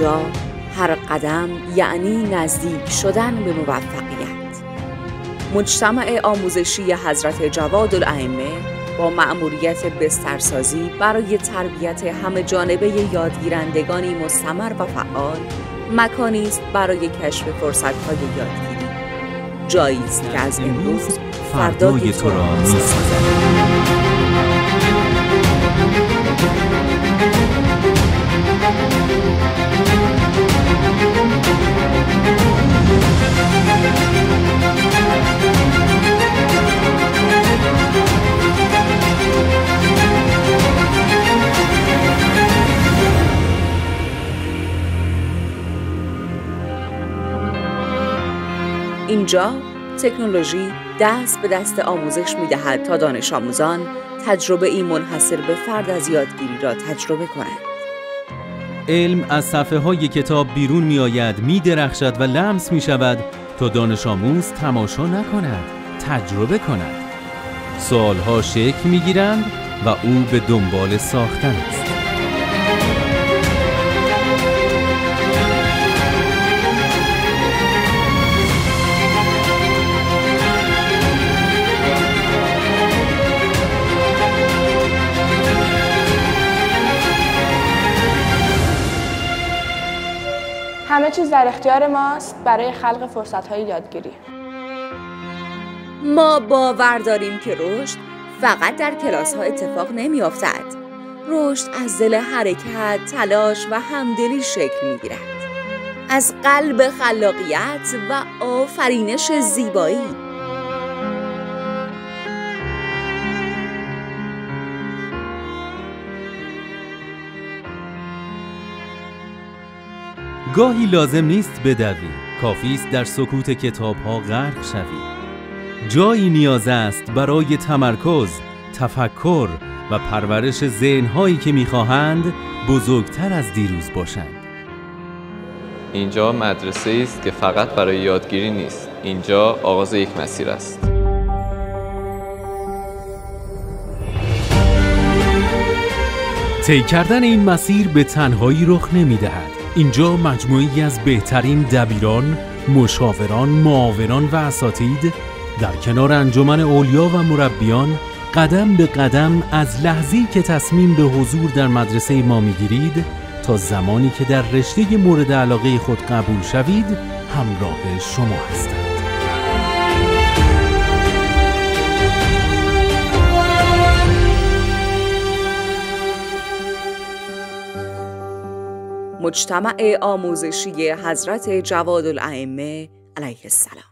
اینجا هر قدم یعنی نزدیک شدن به موفقیت. مجتمع آموزشی حضرت جوادالائمه با مأموریت بسترسازی برای تربیت همه جانبه یادگیرندگانی مستمر و فعال، مکانی است برای کشف فرصت‌های یادگیری. جایی است که از امروز فردای تو را می‌سازد. اینجا تکنولوژی دست به دست آموزش می‌دهد تا دانش آموزان تجربه‌ای منحصر به فرد از یادگیری را تجربه کنند. علم از صفحه‌های کتاب بیرون می‌آید، می‌درخشد و لمس می‌شود تا دانش آموز تماشا نکند، تجربه کند. سوال‌ها شکل می‌گیرند و او به دنبال ساختن است. همه چیز در اختیار ماست برای خلق فرصت‌های یادگیری. ما باور داریم که رشد فقط در کلاس‌ها اتفاق نمی‌افتد. رشد از دل حرکت، تلاش و همدلی شکل می‌گیرد. از قلب خلاقیت و آفرینش زیبایی. گاهی لازم نیست بدوی، کافی است در سکوت کتاب‌ها غرق شوی. جایی نیاز است برای تمرکز، تفکر و پرورش ذهن‌هایی که می‌خواهند بزرگتر از دیروز باشند. اینجا مدرسه‌ای است که فقط برای یادگیری نیست. اینجا آغاز یک مسیر است. طی کردن این مسیر به تنهایی رخ نمی‌دهد. اینجا مجموعه‌ای از بهترین دبیران، مشاوران، معاونان و اساتید در کنار انجمن اولیا و مربیان قدم به قدم از لحظه‌ای که تصمیم به حضور در مدرسه ما می‌گیرید تا زمانی که در رشته مورد علاقه خود قبول شوید همراه شما هستند. مجتمع آموزشی حضرت جوادالائمه علیه السلام.